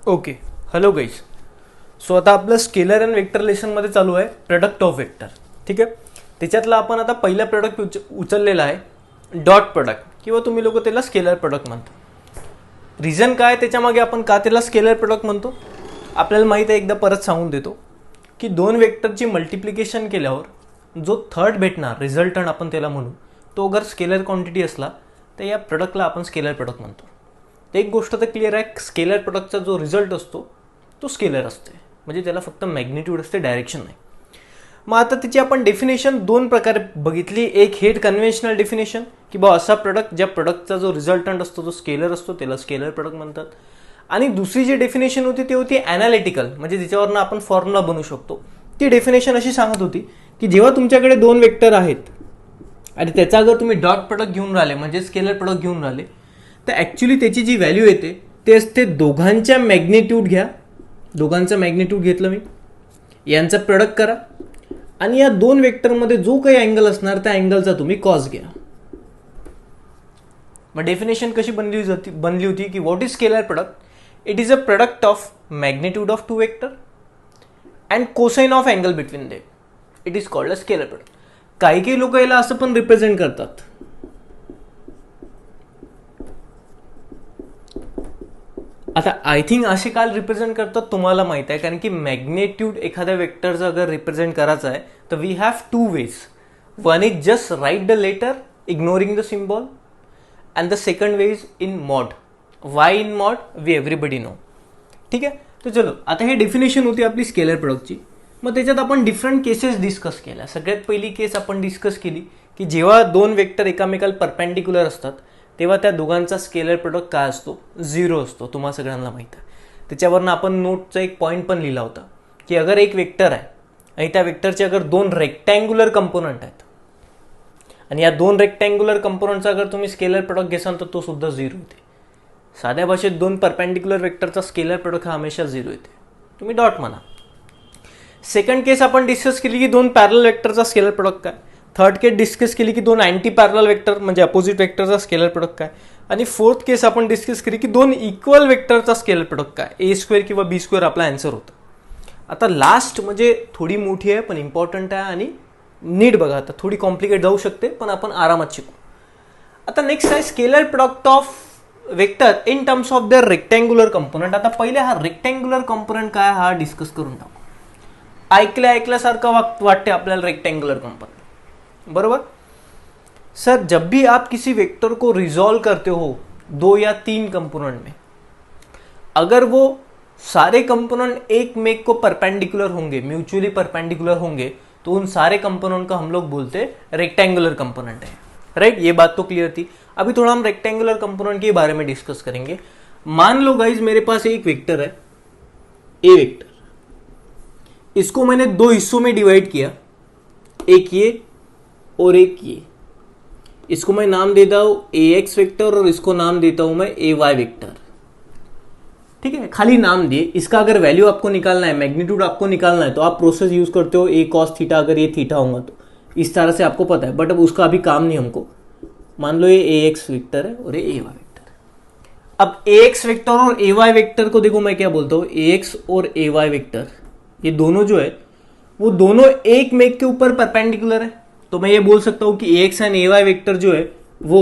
Okay, hello guys. सो आता आपलं scalar and vector लेसनमध्ये चालू आहे प्रोडक्ट ऑफ वेक्टर. ठीक आहे, त्याच्यातला आपण आता पहिला प्रोडक्ट उचललेला आहे डॉट प्रोडक्ट, किंवा तुम्ही लोक त्याला स्केलर प्रोडक्ट म्हणता. रिझन काय त्याच्यामागे, आपण का त्याला स्केलर प्रोडक्ट म्हणतो आपल्याला माहीत आहे. एकदा परत सांगून देतो की दोन वेक्टरची मल्टिप्लिकेशन केल्यावर जो थर्ड भेटणार रिझल्टंट आपण त्याला म्हणू, तो अगर स्केलर क्वांटिटी असला तर या प्रोडक्टला आपण स्केलर प्रोडक्ट म्हणतो. तर एक गोष्ट तर क्लिअर आहे, स्केलर प्रोडक्टचा जो रिझल्ट असतो तो स्केलर असते, म्हणजे त्याला फक्त मॅग्निट्यूड असते, डायरेक्शन नाही. मग आता त्याची आपण डेफिनेशन दोन प्रकारे बघितली. एक हेड कन्व्हेन्शनल डेफिनेशन की बा असा प्रोडक्ट ज्या प्रोडक्टचा जो रिझल्टंट असतो तो स्केलर असतो, त्याला स्केलर प्रोडक्ट म्हणतात. आणि दुसरी जी डेफिनेशन होती ती होती ॲनालिटिकल, म्हणजे ज्याच्यावरनं आपण फॉर्म्युला बनवू शकतो. ती डेफिनेशन अशी सांगत होती की जेव्हा तुमच्याकडे दोन वेक्टर आहेत आणि त्याचा अगर तुम्ही डॉट प्रोडक्ट घेऊन राहिले म्हणजे स्केलर प्रोडक्ट घेऊन राहिले, तर ॲक्च्युली त्याची जी व्हॅल्यू येते ते असते दोघांच्या मॅग्निट्यूड घ्या. दोघांचं मॅग्निट्यूड घेतलं मी, यांचं प्रोडक्ट करा आणि या दोन वेक्टरमध्ये जो काही अँगल असणार त्या अँगलचा तुम्ही कॉस घ्या. मग डेफिनेशन कशी बनली होती की what is scalar product? It is a product of magnitude of two vector and cosine of angle between them. It is called a scalar product. काही लोक याला असं पण रिप्रेझेंट करतात, आता आय थिंक असे काल रिप्रेझेंट करतात तुम्हाला माहित आहे, कारण की मॅग्नेट्यूड एखाद्या वेक्टरचं अगर रिप्रेझेंट करायचं आहे तर we have two ways. One is just write the letter ignoring the symbol and the second way is in mod. Why in mod we everybody know. ठीक आहे, तर चलो आता हे डेफिनेशन होती आपली स्केलर प्रोडक्टची. मग त्याच्यात आपण डिफरंट केसेस डिस्कस केल्या. सगळ्यात पहिली केस आपण डिस्कस केली की जेव्हा दोन वेक्टर एकामेकाला परपेंडिक्युलर असतात तेव्हा त्या दोघांचा स्केलर प्रोडक्ट काय असतो? 0 असतो. तुम्हाला सगळ्यांना माहीत आहे. त्याच्यावरनं आपण नोटचा एक पॉईंट पण लिहिला होता की अगर एक वेक्टर आहे आणि त्या वेक्टरचे अगर दोन रेक्टँग्युलर कंपोनंट आहेत आणि या दोन रेक्टँग्युलर कंपोनंटचा अगर तुम्ही स्केलर प्रोडक्ट घेसाल तर तो सुद्धा 0 येते. साध्या भाषेत दोन परपेंडिक्युलर वेक्टरचा स्केलर प्रोडक्ट हा हमेशा 0 येते. तुम्ही डॉट म्हणा. सेकंड केस आपण डिस्कस केली की दोन पॅरलल वेक्टरचा स्केलर प्रोडक्ट काय. थर्ड केस डिस्कस केली की दोन अँटी पॅरलल वेक्टर म्हणजे अपोजिट वेक्टरचा स्केलर प्रोडक्ट काय. आणि फोर्थ केस आपण डिस्कस केली की दोन इक्वल वेक्टरचा स्केलर प्रोडक्ट काय. A² किंवा B² आपला आन्सर होता. आता लास्ट म्हणजे थोडी मोठी आहे पण इम्पॉर्टंट आहे आणि नीट बघा. आता थोडी कॉम्प्लिकेट जाऊ शकते पण आपण आरामात शिकू. आता नेक्स्ट आहे scalar product of vector in terms of the rectangular component. आता पहिले हा रेक्टँग्युलर कंपोनंट काय हा डिस्कस करून टाकू. ऐकल्यासारखं वाटते आपल्याला रेक्टेंगुलर कंपोनेंट, बरोबर. सर जब भी आप किसी वेक्टर को रिजॉल्व करते हो 2 या 3 कंपोनेंट में, अगर वो सारे कंपोनेंट एक मेक को परपेंडिकुलर होंगे, म्यूचुअली परपेंडिकुलर होंगे, तो उन सारे कंपोनेंट का हम लोग बोलते हैं रेक्टेंगुलर कंपोनेंट है. राइट, ये बात तो क्लियर थी. अभी थोड़ा हम रेक्टेंगुलर कंपोनेंट के बारे में डिस्कस करेंगे. मान लो गाइज मेरे पास एक वेक्टर है ए वेक्टर, इसको मैंने दो हिस्सों में डिवाइड किया, एक ये और एक ये. इसको मैं नाम देता हूं AX वेक्टर और इसको नाम देता हूं मैं AY वेक्टर. ठीक है, खाली नाम दिए. इसका अगर वैल्यू आपको निकालना है, मैग्नीट्यूड आपको निकालना है, तो आप प्रोसेस यूज करते हो A cos थीटा. अगर ये थीटा होगा तो इस तरह से आपको पता है, बट अब उसका अभी काम नहीं हमको. मान लो ये AX वेक्टर है और ये AY वेक्टर. अब AX वेक्टर और AY वेक्टर को देखो मैं क्या बोलता हूं, AX और AY वेक्टर ये दोनों जो है वो दोनों एक मेक के ऊपर परपेंडिकुलर है. तो मैं ये बोल सकता हूं कि AX एंड AY वेक्टर जो है वो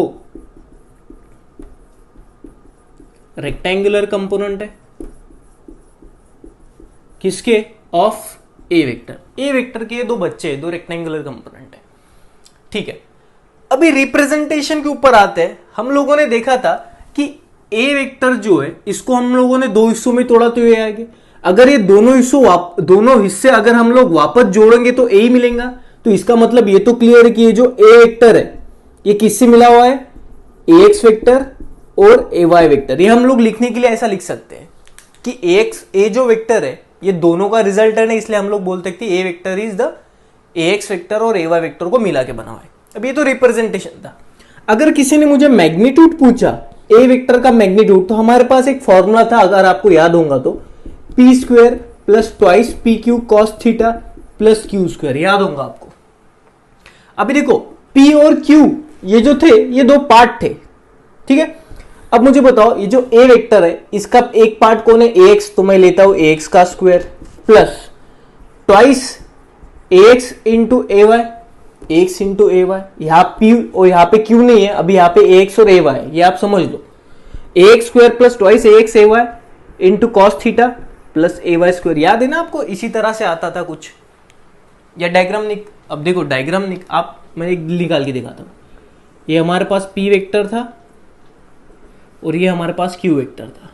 रेक्टेंगुलर कंपोनेंट है. किसके? Of A vector. A vector के दो बच्चे दो रेक्टेंगुलर कंपोनेंट है. ठीक है, अभी रिप्रेजेंटेशन के ऊपर आते हैं. हम लोगों ने देखा था कि ए वेक्टर जो है इसको हम लोगों ने दो हिस्सों में तोड़ा तो ये आगे. अगर ये दोनों हिस्से अगर हम लोग वापस जोड़ेंगे तो ए ही मिलेगा. तो इसका मतलब ये तो क्लियर है कि ये जो ए वेक्टर है ये किससे मिला हुआ है? AX वेक्टर और AY वेक्टर. ये हम लोग लिखने के लिए ऐसा लिख सकते हैं कि ए जो वेक्टर है ये दोनों का रिजल्टेंट है, इसलिए हम लोग बोलते हैं कि A vector is the AX vector और AY वेक्टर को मिला के बना हुआ है. अब ये तो रिप्रेजेंटेशन था. अगर किसी ने मुझे मैग्नीट्यूड पूछा ए वेक्टर का मैग्नीट्यूड, तो हमारे पास एक फॉर्मूला था, अगर आपको याद होगा तो P² plus twice PQ cos theta plus Q². याद होगा आपको. अभी देखो P और Q ये जो थे ये दो पार्ट थे. ठीक है, अब मुझे बताओ ये जो ए वेक्टर है इसका एक पार्ट कौन है, ए एक्स, तो मैं लेता हूं ए एक्स का square plus twice A X into A Y, X into A Y, यहां पी और यहां पे क्यू नहीं है, अभी यहां पे ए एक्स और ए वाई, ये आप समझ लो, A X square plus twice A X A Y into cos theta plus A Y square. याद है ना आपको, इसी तरह से आता था कुछ, या डायग्राम अब देखो डायग्राम आप मैं एक निकाल के दिखाता हूं, ये हमारे पास पी वेक्टर था और ये हमारे पास क्यू वेक्टर था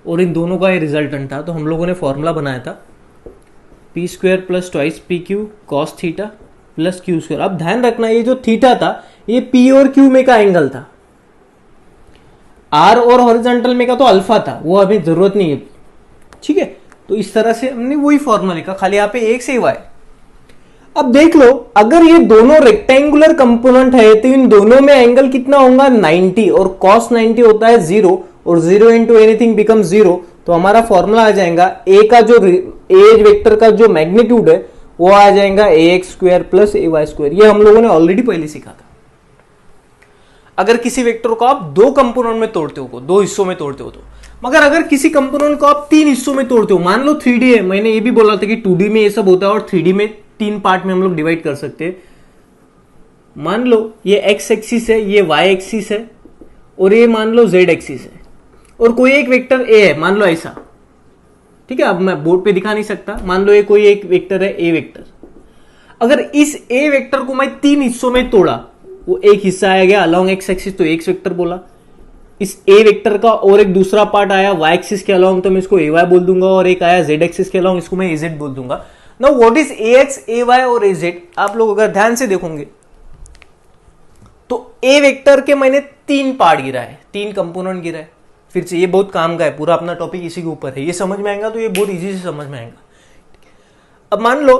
और इन दोनों का ये रिजल्टेंट था, तो हम लोगों ने फॉर्मूला बनाया था P square plus twice P Q cos theta plus Q square. अब ध्यान रखना ये जो थीटा था ये पी और क्यू में का एंगल था, आर और हॉरिजॉन्टल में का तो अल्फा था, वो अभी जरूरत नहीं है, ठीक है। तो इस तरह से हमने वही फॉर्मूला लिखा, खाली यहाँ पे एक्स ए वाई। अब देख लो अगर ये दोनों रेक्टेंगुलर कंपोनेंट है तो इन दोनों में एंगल कितना होगा 90, और cos 90 होता है 0 और 0 इंटू एनीथिंग बिकम 0, तो हमारा फॉर्मूला आ जाएगा ए का जो ए वेक्टर का जो मैग्नीट्यूड है वो आ जाएगा ए X square plus A Y square. ये हम लोगों ने ऑलरेडी पहले सीखा था। अगर किसी वेक्टर को आप दो कंपोनेंट में तोड़ते हो, दो हिस्सों में तोड़ते हो तो, मगर अगर किसी कंपोनेंट को आप तीन हिस्सों में तोड़ते हो, मान लो 3D है, मैंने ये भी बोला था कि 2D में ये सब होता है और 3D में तीन पार्ट में हम लोग डिवाइड कर सकते हैं। मान लो ये एक्स एक्सिस है, ये वाई एक्सिस है और ये मान लो जेड एक्सिस है, और कोई एक वेक्टर ए है, मान लो ऐसा, ठीक है। अब मैं बोर्ड पे दिखा नहीं सकता, मान लो ये कोई एक वेक्टर है ए वेक्टर। अगर इस ए वेक्टर को मैं तीन हिस्सों में तोड़ा, वो एक हिस्सा आया गया अलोंग एक्स एक्सिस तो एक्स वेक्टर बोला, इस ए वेक्टर का और एक दूसरा पार्ट आया वाई एक्सिस के अलोंग तो मैं इसको ए वाई बोल दूंगा, और एक आया जेड एक्सिस के अलोंग इसको मैं ए जेड बोल दूंगा। Now what is A X A Y और ए जेड, आप लोग अगर ध्यान से देखोगे तो ए वेक्टर के मैंने तीन पार्ट गिरा है, तीन कंपोनेंट गिरा है। फिर से ये बहुत काम का है, पूरा अपना टॉपिक इसी के ऊपर है, ये समझ में आएगा तो ये बहुत इजी से समझ में आएगा। अब मान लो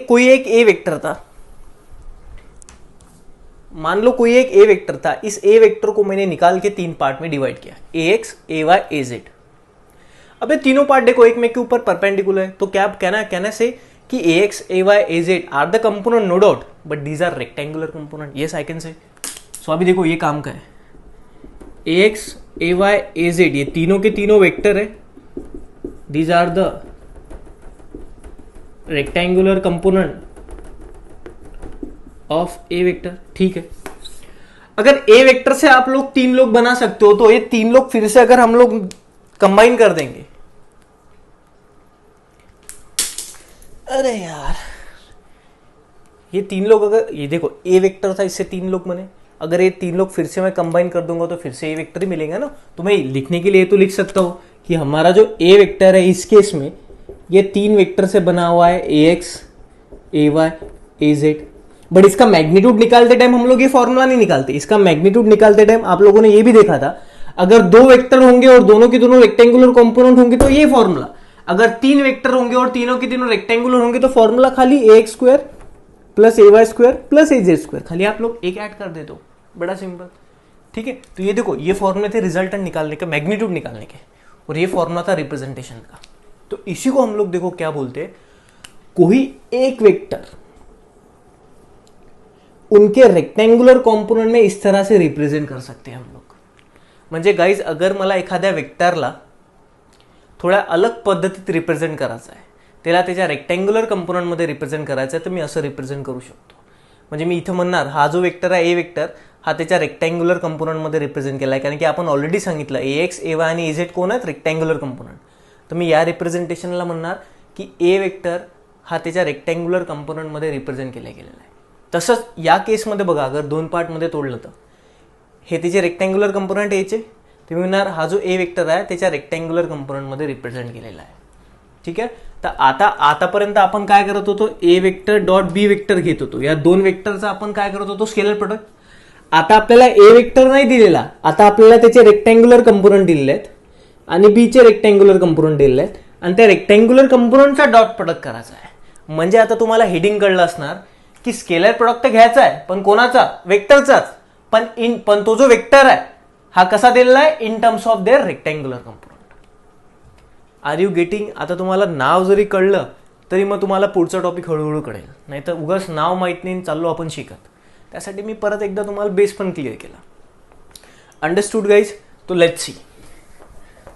कोई एक ए वेक्टर था, मान लो कोई एक ए वेक्टर था, इस ए वेक्टर को मैंने निकाल के तीन पार्ट में डिवाइड किया, ए X A Y A Z. अब ये तीनों पार्ट देखो एक में के ऊपर परपेंडिकुलर है, तो क्या कहना से कि A X A Y A Z are the component, no doubt, but these are rectangular component, yes I can say. So अभी देखो ये काम का है, A X A Y A Z ये तीनों के तीनों वेक्टर है, these are the rectangular component of A vector, ठीक है। अगर ए वेक्टर से आप लोग तीन लोग बना सकते हो, तो ये तीन लोग फिर से अगर हम लोग कंबाइन कर देंगे, अरे यार ये तीन लोग, अगर ये देखो ए वेक्टर था इससे तीन लोग बने, अगर ये तीन लोग फिर से मैं कंबाइन कर दूंगा तो फिर से ए वेक्टर ही मिलेगा ना। तो मैं लिखने के लिए तो लिख सकता हूं कि हमारा जो ए वेक्टर है इस केस में ये तीन वेक्टर से बना हुआ है, A X A Y A Z. But इसका मैग्नीट्यूड निकालते टाइम हम लोग ये फॉर्मूला नहीं निकालते, इसका मैग्नीट्यूड निकालते टाइम आप लोगों ने ये भी देखा था, अगर दो वेक्टर होंगे और दोनों के दोनों रेक्टेंगुलर कंपोनेंट होंगे तो ये फॉर्मूला, अगर तीन वेक्टर होंगे और तीनों के तीनों रेक्टेंगुलर होंगे तो फॉर्मूला खाली ए X square plus A Y square plus A Z square, खाली आप लोग एक ऐड कर दे दो, बड़ा सिंपल, ठीक है। तो ये देखो ये फॉर्मूले थे रिजल्टेंट निकालने के, मैग्नीट्यूड निकालने के, और ये फॉर्मूला था रिप्रेजेंटेशन का। तो इसी को हम लोग देखो क्या बोलते हैं, कोई एक वेक्टर उनके रेक्टेंगुलर कॉम्पोनेंट में इस तरह से रिप्रेझेंट कर सकते हैं हम लोग। म्हणजे गाईज अगर मला एखाद्या वेक्टरला थोड्या अलग पद्धतीत रिप्रेझेंट करायचं आहे, त्याला त्याच्या रेक्टेंगुलर कंपोनेंटमध्ये रिप्रेझेंट करायचं आहे, तर मी असं रिप्रेझेंट करू शकतो। म्हणजे मी इथं म्हणणार हा जो वेक्टर आहे ए वेक्टर हा त्याच्या रेक्टेंगुलर कंपोनेंटमध्ये रिप्रेझेंट केला आहे, कारण की आपण ऑलरेडी सांगितलं ए एक्स ए वाय आणि ए झेड कोण आहेत रेक्टेंगुलर कंपोनेंट। तर मी या रिप्रेझेंटेशनला म्हणणार की ए वेक्टर हा त्याच्या रेक्टेंगुलर कंपोनेंटमध्ये रिप्रेझेंट केला गेलेला आहे। तसंच या केसमध्ये बघा अगर दोन पार्टमध्ये तोडलं तर हे त्याचे रेक्टेंगुलर कंपोनेंट याचे, तुम्ही म्हणणार हा जो ए वेक्टर आहे त्याच्या रेक्टेंगुलर कंपोनेंटमध्ये रिप्रेझेंट केलेला आहे, ठीक आहे। तर आतापर्यंत आपण काय करत होतो, ए वेक्टर डॉट बी वेक्टर घेत होतो, या दोन वेक्टरचा आपण काय करत होतो स्केलर प्रोडक्ट। आता आपल्याला ए वेक्टर नाही दिलेला, आता आपल्याला त्याचे रेक्टेंगुलर कंपोनेंट दिलेले आहेत आणि बी चे रेक्टेंगुलर कंपोनेंट दिलेले आहेत आणि त्या रेक्टेंगुलर कंपोनेंटचा डॉट प्रोडक्ट करायचा आहे। म्हणजे आता तुम्हाला हेडिंग कळलं असणार की स्केलर प्रोडक्ट घ्यायचा आहे, पण कोणाचा, वेक्टरचाच, पण तो जो वेक्टर आहे हा कसा दिलेला आहे in terms of their rectangular component. Are you getting? आता तुम्हाला नाव जरी कळलं तरी मग तुम्हाला पुढचा टॉपिक हळूहळू कळेल, नाही तर उगाच नाव माहित नाही चाललो आपण शिकत। त्यासाठी मी परत एकदा तुम्हाला बेस पण क्लिअर केला। Understood guys? तो लेट्स सी,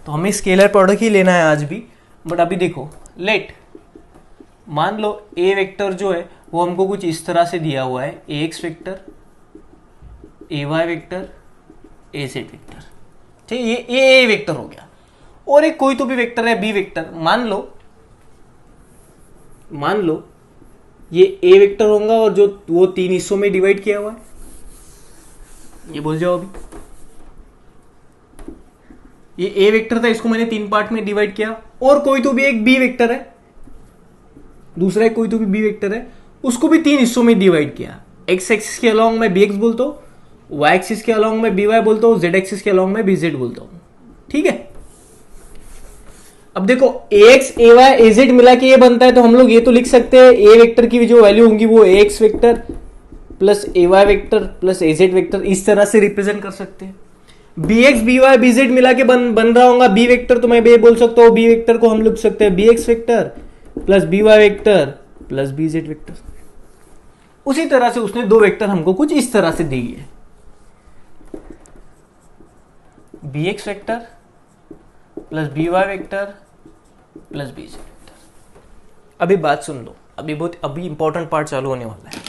तो हमें स्केलर प्रोडक्ट ही लेना है आज भी। बट अभी देखो, लेट मान लो ए वेक्टर जो है वो हमको कुछ इस तरह से दिया हुआ है, A X vector, A Y vector, A Z vector, ठीक है, ये ए वेक्टर हो गया। और एक कोई तो भी वेक्टर है बी वेक्टर, मान लो ये ए वेक्टर होगा और जो वो 3 हिस्सों में डिवाइड किया हुआ है, ये बोल जाओ अभी, ये ए वेक्टर था, इसको मैंने 3 पार्ट में डिवाइड किया। और कोई तो भी एक बी वेक्टर है, दूसरा एक कोई तो भी बी वेक्टर है, उसको भी 3 हिस्सों में डिवाइड किया। एक्स एक्सिस के अलॉन्ग में बी एक्स बोलता हूँ, वाई एक्सिस के अलॉन्ग में बी वाई बोलता हूँ, जेड एक्सिस के अलॉन्ग में बी जेड बोलता हूँ, ठीक है। अब देखो ए X A Y A Z मिला के ये बनता है, तो हम लोग ये तो लिख सकते हैं ए वेक्टर की जो वैल्यू होंगी वो A X vector plus A Y vector plus A Z vector, इस तरह से रिप्रेजेंट कर सकते हैं। B X B Y B Z मिला के बन रहा होगा बी वेक्टर, तो मैं बोल सकता हूँ बी वेक्टर को हम लिख सकते हैं B X vector plus B Y vector plus B Z vector. उसी तरह से उसने 2 वेक्टर हमको कुछ इस तरह से दी है, B X vector plus B Y vector plus B Z vector. अभी बात सुन लो, अभी इंपॉर्टेंट पार्ट चालू होने वाला है,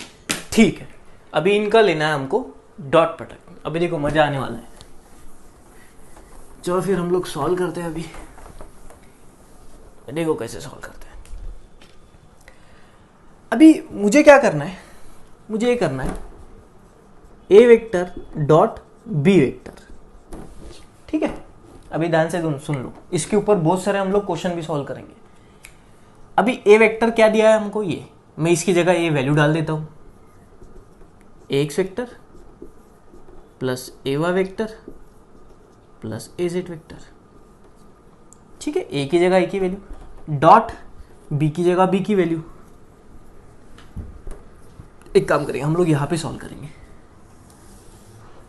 ठीक है। अभी इनका लेना है हमको डॉट प्रोडक्ट। अभी देखो मजा आने वाला है, चलो फिर हम लोग सॉल्व करते हैं। अभी देखो कैसे सॉल्व करते हैं। अभी मुझे क्या करना है, मुझे ये करना है A vector dot B vector, ठीक है। अभी ध्यान से सुन लो, इसके ऊपर बहुत सारे हम लोग क्वेश्चन भी सॉल्व करेंगे। अभी ए वेक्टर क्या दिया है हमको, ये मैं इसकी जगह ये वैल्यू डाल देता हूं, ए X vector plus A Y vector plus A Z vector, ठीक है। ए की जगह ए की वैल्यू, डॉट बी की जगह बी की वैल्यू। एक काम करेंगे, हम लोग यहां पे सॉल्व करेंगे,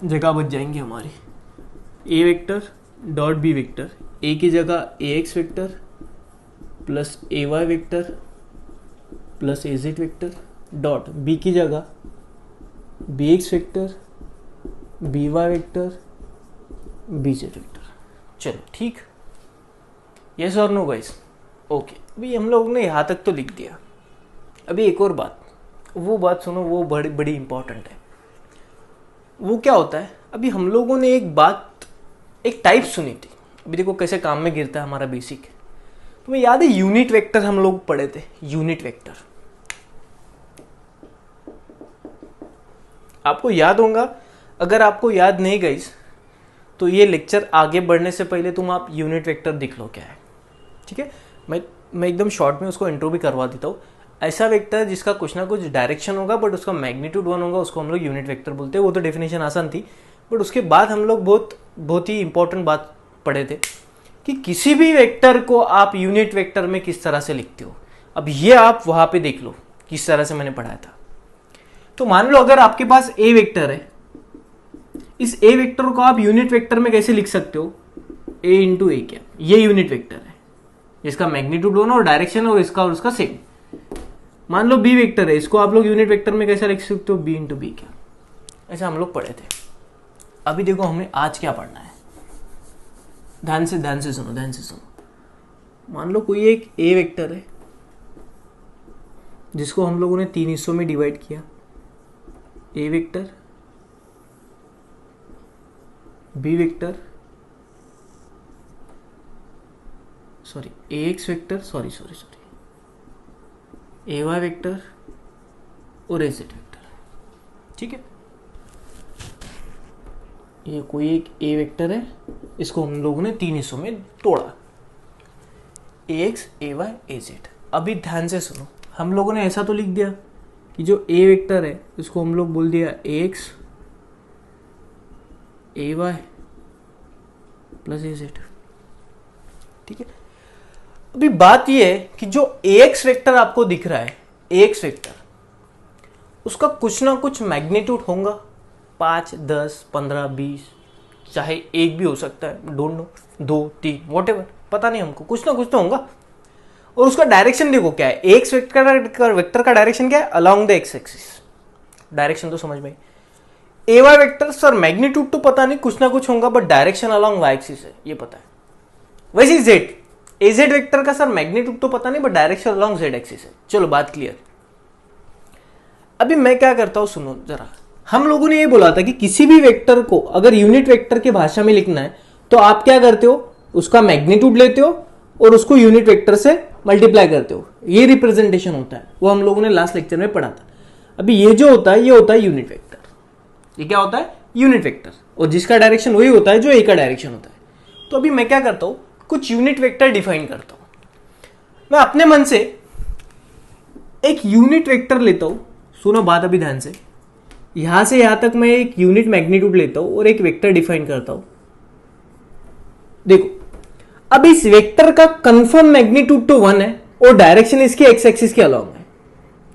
जगह बच जाएंगी हमारी। A vector dot B vector, A की जगह A X vector plus A Y vector plus A Z vector, dot B की जगह B X vector B Y vector B Z vector. चलो ठीक, यस और नो गाइस, ओके। अभी हम लोग ने यहाँ तक तो लिख दिया। अभी एक और बात, वो बात सुनो, वो बड़ी इंपॉर्टेंट है। वो क्या होता है, अभी हम लोगों ने एक टाइप सुनी थी। अभी देखो कैसे काम में गिरता है हमारा बेसिक। तुम्हें याद है यूनिट वेक्टर हम लोग पढ़े थे, यूनिट वेक्टर आपको याद होगा। अगर आपको याद नहीं गाइस, तो ये लेक्चर आगे बढ़ने से पहले तुम आप यूनिट वेक्टर देख लो क्या है, ठीक है। मैं एकदम शॉर्ट में उसको इंट्रो भी करवा देता हूँ। ऐसा वेक्टर जिसका कुछ ना कुछ डायरेक्शन होगा बट उसका मैग्नीट्यूड 1 होगा, उसको हम लोग यूनिट वेक्टर बोलते हैं। वो तो डेफिनेशन आसान थी, बट उसके बाद हम लोग बहुत ही इंपॉर्टेंट बात पढ़े थे कि किसी भी वेक्टर को आप यूनिट वेक्टर में किस तरह से लिखते हो। अब ये आप वहां पे देख लो किस तरह से मैंने पढ़ाया था। तो मान लो अगर आपके पास ए वेक्टर है, इस ए वेक्टर को आप यूनिट वेक्टर में कैसे लिख सकते हो, ए इंटू ए क्या, ये यूनिट वेक्टर है जिसका मैग्नीट्यूड 1 और डायरेक्शन और इसका और उसका सेम। मान लो बी वेक्टर है, इसको आप लोग यूनिट वेक्टर में कैसे लिख सकते हो, बी इंटू बी क्या। ऐसा हम लोग पढ़े थे। अभी देखो हमें आज क्या पढ़ना है, ध्यान से सुनो। मान लो कोई एक ए वेक्टर है जिसको हम लोगों ने 3 हिस्सों में डिवाइड किया, A vector B vector A X vector A Y vector और ए जेड वेक्टर, ठीक है। ये कोई एक ए वेक्टर है, इसको हम लोगों ने 3 हिस्सों में तोड़ा, ए X A Y A Z. अभी ध्यान से सुनो, हम लोगों ने ऐसा तो लिख दिया कि जो ए वेक्टर है इसको हम लोग बोल दिया ए X A Y plus A Z, ठीक है। अभी बात ये है कि जो ए एक्स वेक्टर आपको दिख रहा है, ए एक्स वेक्टर, उसका कुछ ना कुछ मैग्नीट्यूड होगा, 5 10 15 20, चाहे एक भी हो सकता है, डोंट नो, 2 3 व्हाटएवर, पता नहीं हमको, कुछ ना कुछ तो होगा। और उसका डायरेक्शन देखो क्या है, एक्स वेक्टर का डायरेक्शन क्या है, along the X axis. Direction तो समझ में, A Y vector sir magnitude तो पता नहीं, कुछ ना कुछ होगा, but direction along Y axis है ये पता है। वैसे जेड, ए जेड वेक्टर का सर मैग्नीट्यूड तो पता नहीं, but direction along Z axis है। चलो बात क्लियर। अभी मैं क्या करता हूं सुनो जरा, हम लोगों ने ये बोला था कि किसी भी वेक्टर को अगर यूनिट वेक्टर के भाषा में लिखना है तो आप क्या करते हो, उसका मैग्नीट्यूड लेते हो और उसको यूनिट वेक्टर से मल्टीप्लाई करते हो, ये रिप्रेजेंटेशन होता है। वो हम लोगों ने लास्ट लेक्चर में पढ़ा था। अभी ये जो होता है ये होता है यूनिट वेक्टर। ये क्या होता है, यूनिट वेक्टर, और जिसका डायरेक्शन वही होता है जो ए का डायरेक्शन होता है। तो अभी मैं क्या करता हूं, कुछ यूनिट वेक्टर डिफाइन करता हूं। मैं अपने मन से एक यूनिट वेक्टर लेता हूं, सुनो बात अभी ध्यान से, यहां से यहां तक मैं एक यूनिट मैग्नीट्यूड लेता हूं और एक वेक्टर डिफाइन करता हूं। देखो अब इस वेक्टर का कंफर्म मैग्नीट्यूड तो 1 है और डायरेक्शन इसके एक्स एक्सिस के अलाउंग है।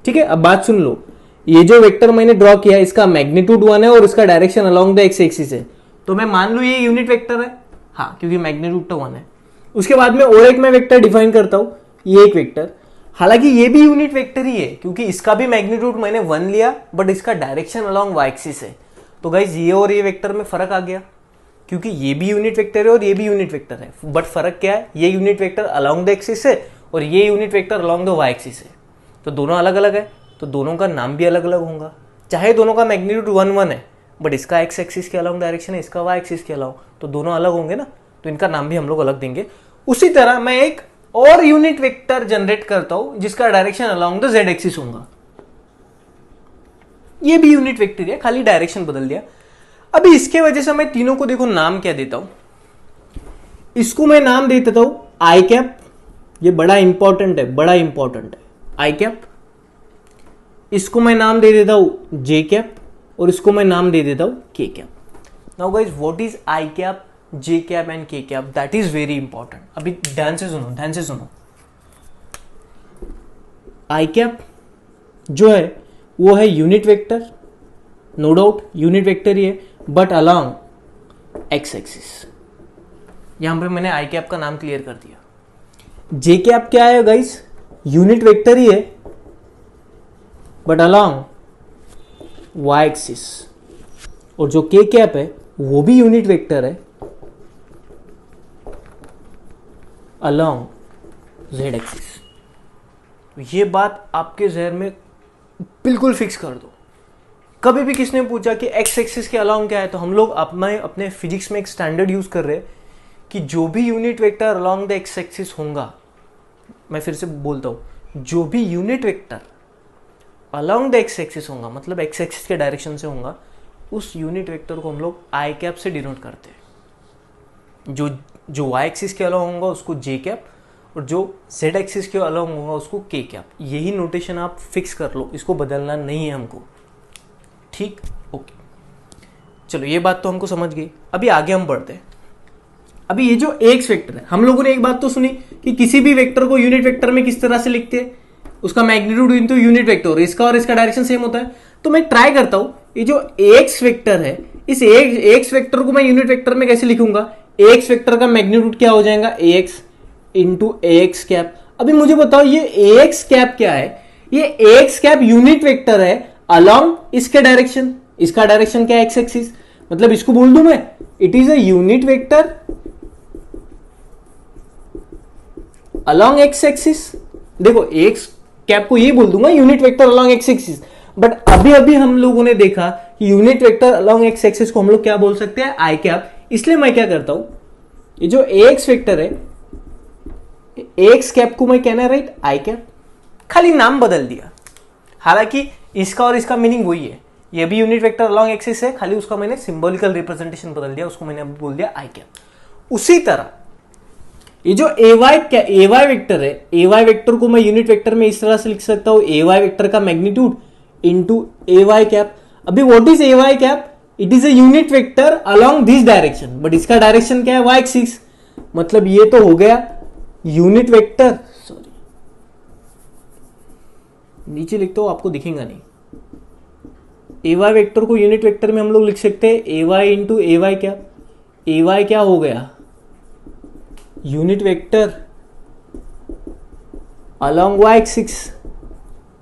ठीक है, अब बात सुन लो, ये जो वेक्टर मैंने ड्रॉ किया इसका मैग्नीट्यूड 1 है और इसका direction along the X axis है, तो मैं मान लू ये यूनिट वेक्टर है, हाँ क्योंकि मैग्नीट्यूड तो 1 है। उसके बाद में और एक मैं वेक्टर डिफाइन करता हूं, ये एक वेक्टर, हालांकि ये भी यूनिट वेक्टर ही है क्योंकि इसका भी मैग्नीट्यूड मैंने 1 लिया बट इसका डायरेक्शन अलोंग वाई एक्सिस है। तो गाइज ये और ये वेक्टर में फर्क आ गया क्योंकि ये भी यूनिट वेक्टर है और ये भी यूनिट वेक्टर है, बट फर्क क्या है, ये unit vector along the axis है और ये unit vector along the Y axis है। तो दोनों अलग अलग है, तो दोनों का नाम भी अलग अलग होगा। चाहे दोनों का मैग्नीट्यूड 1 है बट इसका एक्स एक्सिस के अलाउंग डायरेक्शन है, इसका वाई एक्सिस के अलाउंग, तो दोनों अलग होंगे ना, तो इनका नाम भी हम लोग अलग देंगे। उसी तरह मैं एक और यूनिट वेक्टर जनरेट करता हूं जिसका direction along the Z axis होगा। ये भी यूनिट वेक्टर है, खाली डायरेक्शन बदल दिया। अभी इसके वजह से मैं तीनों को देखो नाम क्या देता हूं, इसको मैं नाम दे देता हूं आई कैप, ये बड़ा इंपॉर्टेंट है, बड़ा इंपॉर्टेंट है आई कैप। इसको मैं नाम दे देता हूं जे कैप और इसको मैं नाम दे देता हूं K cap. Now guys what is I cap, J cap and K cap, that is very important. अभी ध्यान से सुनो, ध्यान से सुनो। आई कैप जो है वो है unit vector, no doubt unit vector ही है, बट अलोंग एक्स एक्सिस। यहां पर मैंने आई कैप का नाम क्लियर कर दिया। जे कैप क्या है गाइस, यूनिट वेक्टर ही है बट अलोंग वाई एक्सिस, और जो के कैप है वो भी यूनिट वेक्टर है अलोंग जेड एक्सिस। ये बात आपके जहन में बिल्कुल फिक्स कर दो। कभी भी किसने पूछा कि एक्स एक्सिस के अलोंग क्या है, तो हम लोग अपने फिजिक्स में एक स्टैंडर्ड यूज कर रहे हैं कि जो भी unit vector along the X axis होगा, मैं फिर से बोलता हूं, जो भी unit vector along the X axis होगा, मतलब एक्स एक्सिस के डायरेक्शन से होगा, उस यूनिट वेक्टर को हम लोग आई कैप से डिनोट करते हैं। जो वाई एक्सिस के अलोंग होगा उसको जे कैप और जो जेड एक्सिस के अलोंग होगा उसको के कैप। यही नोटेशन आप फिक्स कर लो, इसको बदलना नहीं है हमको, ठीक, ओके। चलो ये बात तो हमको समझ गई। अभी आगे हम बढ़ते हैं। अभी ये जो एक्स वेक्टर है, हम लोगों ने एक बात तो सुनी कि किसी भी वेक्टर को यूनिट वेक्टर में किस तरह से लिखते हैं, उसका मैग्नीट्यूड इनटू यूनिट वेक्टर, इसका और इसका डायरेक्शन सेम होता है। तो मैं ट्राई करता हूं, ये जो एक्स वेक्टर है, इस एक्स वेक्टर को मैं यूनिट वेक्टर में कैसे लिखूंगा। एक्स वेक्टर का मैग्नीट्यूड क्या हो जाएगा, एक्स इंटू एक्स कैप। अभी मुझे बताओ ये एक्स कैप क्या है, ये एक्स कैप यूनिट वेक्टर है अलोंग इसके डायरेक्शन, इसका डायरेक्शन क्या है एक्स एक्सिस, मतलब इसको बोल दूं मैं it is a unit vector along x axis. देखो एक्स कैप को ये बोल दूंगा unit vector along x axis, but अभी हम लोगों ने देखा कि unit vector along x axis को हम लोग क्या बोल सकते हैं, आई कैप। इसलिए मैं क्या करता हूं, ये जो एक्स वेक्टर है एक्स कैप को मैं कहना है राइट आई कैप, खाली नाम बदल दिया। हालांकि इसका और इसका मीनिंग वही है, ये भी यूनिट वेक्टर अलोंग एक्सिस है, खाली उसका मैंने सिंबॉलिकल रिप्रेजेंटेशन बदल दिया, उसको मैंने बोल दिया आई कैप। उसी तरह ये जो ए वाई वेक्टर है, ए वाई वेक्टर को मैं यूनिट वेक्टर में इस तरह से लिख सकता हूं, ए वाई वेक्टर का magnitude into A Y cap. अभी what is A Y cap, it is a unit vector along this direction, but इसका डायरेक्शन क्या है, वाई एक्सिस। मतलब ये तो हो गया यूनिट वेक्टर, सॉरी नीचे लिखता हूं आपको दिखेगा नहीं। ए वाई वेक्टर को यूनिट वेक्टर में हम लोग लिख सकते हैं A Y into A Y cap. A Y क्या हो गया, unit vector along Y axis.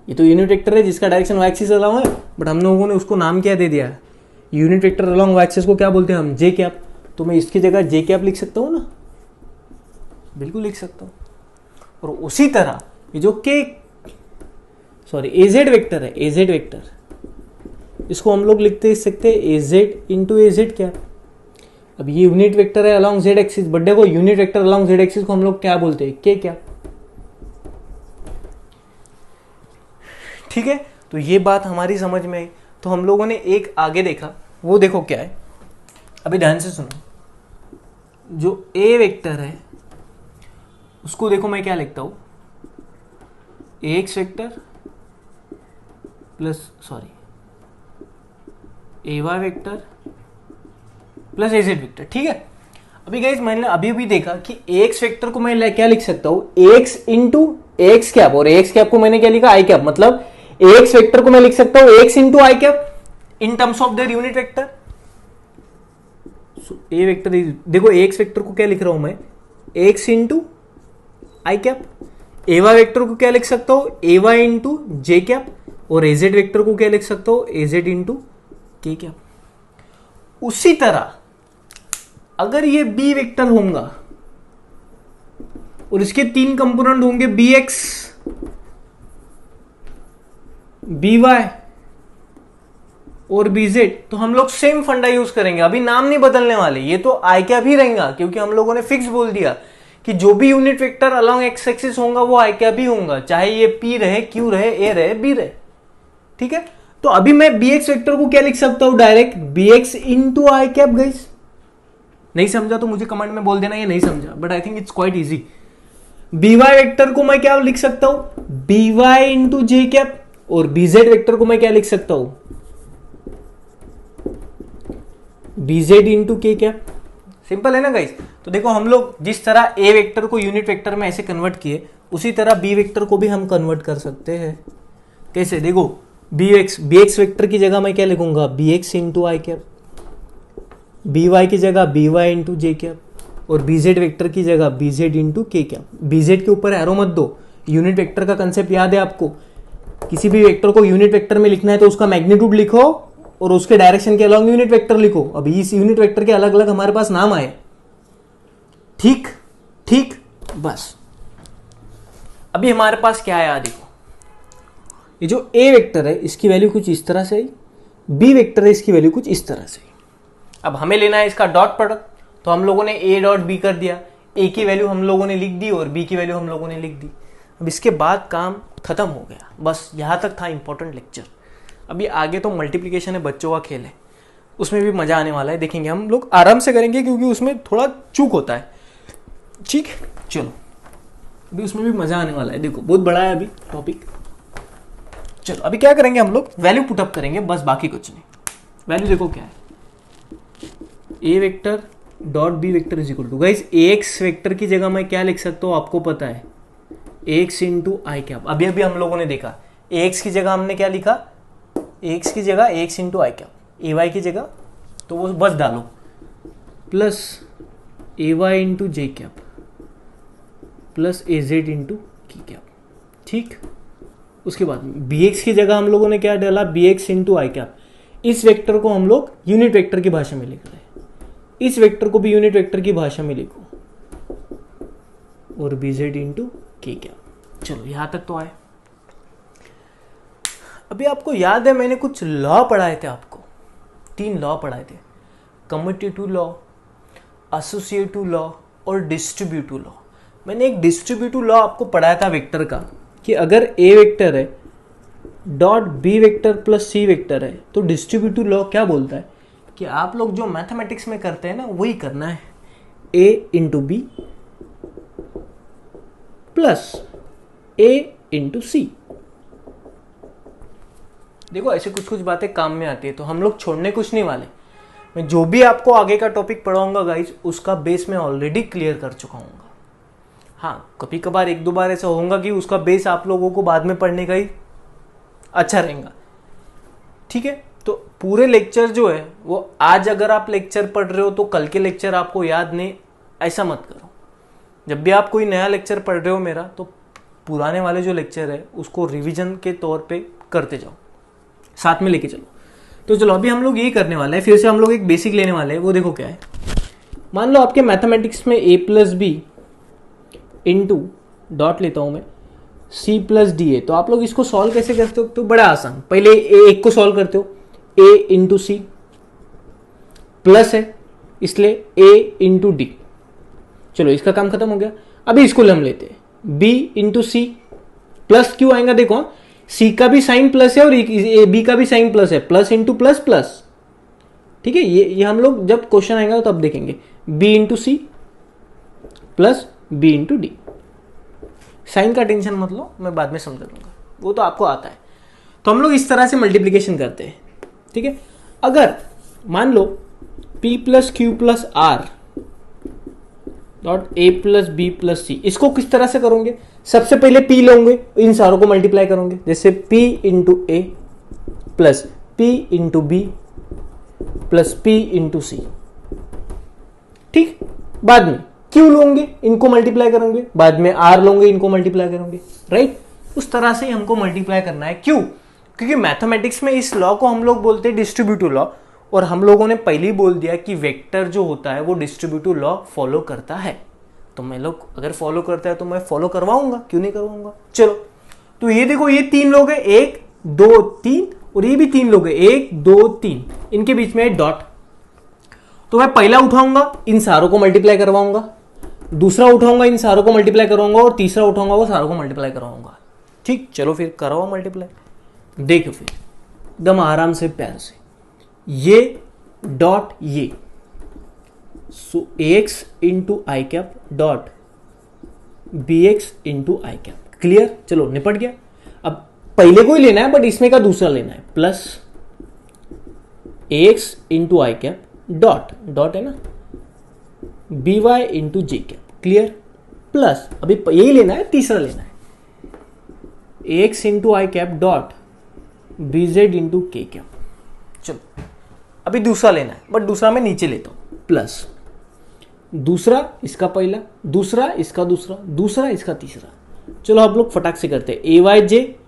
ये तो यूनिट वेक्टर है जिसका डायरेक्शन वाई एक्सिस अलोंग है, बट हम लोगों ने उसको नाम क्या दे दिया, unit vector along Y axis को क्या बोलते हैं हम, जे कैप। तो मैं इसकी जगह जे कैप लिख सकता हूँ ना, बिल्कुल लिख सकता हूँ। और उसी तरह ये जो के एजेड वेक्टर है, एजेड वेक्टर, इसको हम लोग लिखते सकते हैं एजेड इंटू एजेड कैप। अब ये यूनिट वेक्टर है अलोंग जेड एक्सिस, बट देखो unit vector along Z axis को हम लोग क्या बोलते हैं, के कैप। ठीक है, तो ये बात हमारी समझ में आई। तो हम लोगों ने एक आगे देखा, वो देखो क्या है, अभी ध्यान से सुनो। जो ए वेक्टर है उसको देखो मैं क्या लिखता हूं, X vector plus A Y vector plus A Z vector. ठीक है, अभी गाइस मैंने अभी देखा कि एक्स वेक्टर को मैं क्या लिख सकता हूं, एक्स इंटू एक्स कैप, और एक्स कैप को मैंने क्या लिखा, आई कैप। मतलब एक्स वेक्टर को मैं लिख सकता हूं x into I cap in terms of their unit vector. A vector, देखो एक्स वेक्टर को क्या लिख रहा हूं मैं, x into I cap. A Y vector को क्या लिख सकता हूं, A Y into J cap. और एजेड वेक्टर को क्या लिख सकता हूं, एजेड इंटू के कैप। उसी तरह अगर ये बी वेक्टर होगा और इसके 3 कंपोनेंट होंगे, बी एक्स, बी वाई और बी जेड, तो हम लोग सेम फंडा यूज करेंगे, अभी नाम नहीं बदलने वाले, ये तो आई कैप ही रहेगा, क्योंकि हम लोगों ने फिक्स बोल दिया कि जो भी unit vector along x axis होगा वो आई कैप ही होगा, चाहे ये पी रहे, क्यू रहे, ए रहे, बी रहे। ठीक है, तो अभी मैं बी एक्स वेक्टर को क्या लिख सकता हूं, डायरेक्ट बी एक्स इंटू आई कैप। गाइस नहीं समझा तो मुझे कमेंट में बोल देना ये नहीं समझा, but I think it's quite easy. B Y vector को मैं क्या लिख सकता हूं, B Y into J cap. और बी जेड वेक्टर को मैं क्या लिख सकता हूं, B Z into K cap. Simple है ना गाइस। तो देखो हम लोग जिस तरह ए वेक्टर को यूनिट वेक्टर में ऐसे कन्वर्ट किए, उसी तरह बी वेक्टर को भी हम कन्वर्ट कर सकते हैं। कैसे, देखो बी एक्स वेक्टर की जगह मैं क्या लिखूंगा, बी एक्स इंटू आई कैप। बी वाई की जगह B Y into J cap. और बी जेड वेक्टर की जगह B Z into K cap. B Z के ऊपर एरो मत दो, यूनिट वेक्टर का कंसेप्ट याद है आपको। किसी भी वेक्टर को यूनिट वेक्टर में लिखना है तो उसका मैग्नीट्यूड लिखो और उसके डायरेक्शन के अलॉन्ग यूनिट वेक्टर लिखो। अभी इस यूनिट वेक्टर के अलग अलग हमारे पास नाम आए। ठीक ठीक, बस अभी हमारे पास क्या है, देखो ये जो ए वेक्टर है इसकी वैल्यू कुछ इस तरह से, बी वेक्टर है इसकी वैल्यू कुछ इस तरह से। अब हमें लेना है इसका डॉट प्रोडक्ट, तो हम लोगों ने ए डॉट बी कर दिया, ए की वैल्यू हम लोगों ने लिख दी और बी की वैल्यू हम लोगों ने लिख दी। अब इसके बाद काम खत्म हो गया, बस यहाँ तक था इंपॉर्टेंट लेक्चर। अभी आगे तो मल्टीप्लिकेशन है, बच्चों का खेल है, उसमें भी मजा आने वाला है, देखेंगे हम लोग आराम से करेंगे क्योंकि उसमें थोड़ा चूक होता है। ठीक, चलो अभी उसमें भी मजा आने वाला है। देखो बहुत बड़ा है अभी टॉपिक। चलो अभी क्या करेंगे, हम लोग वैल्यू पुटअप करेंगे बस, बाकी कुछ नहीं। वैल्यू देखो क्या है, A vector dot B vector is equal to, guys A X vector की जगह मैं क्या लिख सकता हूँ आपको पता है, एक्स इंटू आई कैप। अभी अभी हम लोगों ने देखा ए एक्स की जगह हमने क्या लिखा, एक्स की जगह x into I cap. A Y की जगह तो वो बस डालो plus A Y into J cap plus A Z into की कैप। ठीक, उसके बाद बी एक्स की जगह हम लोगों ने क्या डाला, बी एक्स इंटू आई कैप। इस वेक्टर को हम लोग यूनिट वेक्टर की भाषा में लिख रहे हैं, इस वेक्टर को भी यूनिट वेक्टर की भाषा में लिखो और B Z into K cap. चलो यहां तक तो आए। अभी आपको याद है मैंने कुछ लॉ पढ़ाए थे, आपको 3 लॉ पढ़ाए थे, कम्यूटेटिव लॉ, एसोसिएटिव लॉ और डिस्ट्रीब्यूटिव लॉ। मैंने एक डिस्ट्रीब्यूटिव लॉ आपको पढ़ाया था वेक्टर का, कि अगर ए वेक्टर है dot B vector plus C vector है तो डिस्ट्रीब्यूटिव लॉ क्या बोलता है कि आप लोग जो मैथमेटिक्स में करते हैं ना वही करना है, ए इंटू बी प्लस ए इंटू सी। देखो ऐसे कुछ कुछ बातें काम में आती है, तो हम लोग छोड़ने कुछ नहीं वाले। मैं जो भी आपको आगे का टॉपिक पढ़ाऊंगा गाइज, उसका बेस मैं ऑलरेडी क्लियर कर चुका हूँ। हाँ, कभी कभार 1-2 बार ऐसा होगा कि उसका बेस आप लोगों को बाद में पढ़ने का ही अच्छा रहेगा। ठीक है, तो पूरे लेक्चर जो है वो आज अगर आप लेक्चर पढ़ रहे हो तो कल के लेक्चर आपको याद नहीं, ऐसा मत करो। जब भी आप कोई नया लेक्चर पढ़ रहे हो मेरा, तो पुराने वाले जो लेक्चर है उसको रिवीजन के तौर पे करते जाओ, साथ में लेके चलो। तो चलो अभी हम लोग ये करने वाले हैं, फिर से हम लोग एक बेसिक लेने वाले हैं। वो देखो क्या है, मान लो आपके मैथमेटिक्स में a plus B into dot लेता हूं मैं c प्लस डी है। तो आप लोग इसको सॉल्व कैसे करते हो? तो बड़ा आसान, पहले एक को सॉल्व करते हो, a इंटू सी प्लस है इसलिए a इंटू डी। चलो इसका काम खत्म हो गया। अभी इसको हम लेते हैं b इंटू सी प्लस क्यों आएगा, देखो c का भी साइन प्लस है और b का भी साइन प्लस है, प्लस इंटू प्लस प्लस। ठीक है, ये हम लोग जब क्वेश्चन आएगा तब देखेंगे। b into C plus b into D. Sine का टेंशन मत लो, मैं बाद में समझा दूंगा, वो तो आपको आता है। तो हम लोग इस तरह से मल्टीप्लीकेशन करते हैं। ठीक है, अगर मान लो p plus Q plus R dot A plus B plus C, इसको किस तरह से करोगे? सबसे पहले p लोगे, इन सारों को मल्टीप्लाई करोगे, जैसे p into A plus p into B plus p into C. ठीक, बाद में q लोगे, इनको मल्टीप्लाई करोगे, बाद में r लोगे, इनको मल्टीप्लाई करोगे। राइट, उस तरह से हमको मल्टीप्लाई करना है। क्यों? क्योंकि मैथमेटिक्स में इस लॉ को हम लोग बोलते हैं डिस्ट्रीब्यूटिव लॉ, और हम लोगों ने पहले ही बोल दिया कि वेक्टर जो होता है वो डिस्ट्रीब्यूटिव लॉ फॉलो करता है। तो मैं लोग अगर फॉलो करता है तो मैं फॉलो करवाऊंगा, क्यों नहीं करवाऊंगा। चलो, तो ये देखो, ये 3 लोग हैं, 1 2 3, और ये भी 3 लोग हैं, 1 2 3, इनके बीच में एक डॉट। तो मैं पहला उठाऊंगा, इन सारों को मल्टीप्लाई करवाऊंगा, दूसरा उठाऊंगा, इन सारों को मल्टीप्लाई करवाऊंगा, और तीसरा उठाऊंगा, वो सारों को मल्टीप्लाई करवाऊंगा। ठीक, चलो फिर करवाओ मल्टीप्लाई। देखो फिर एकदम आराम से प्यार से, ये डॉट ये, सो ax इंटू आई कैप डॉट bx इंटू आई कैप। क्लियर? चलो निपट गया। अब पहले को ही लेना है, बट इसमें का दूसरा लेना है, प्लस ax इंटू आई कैप डॉट, डॉट है ना, by into J cap. Clear? Plus अभी यही लेना है, तीसरा लेना है, ax इंटू आई cap dot bz into K cap. चलो अभी दूसरा लेना है, बट दूसरा मैं नीचे लेता हूं, प्लस दूसरा इसका पहला, दूसरा इसका दूसरा, दूसरा इसका तीसरा। चलो आप लोग फटाक से करते हैं, A Y J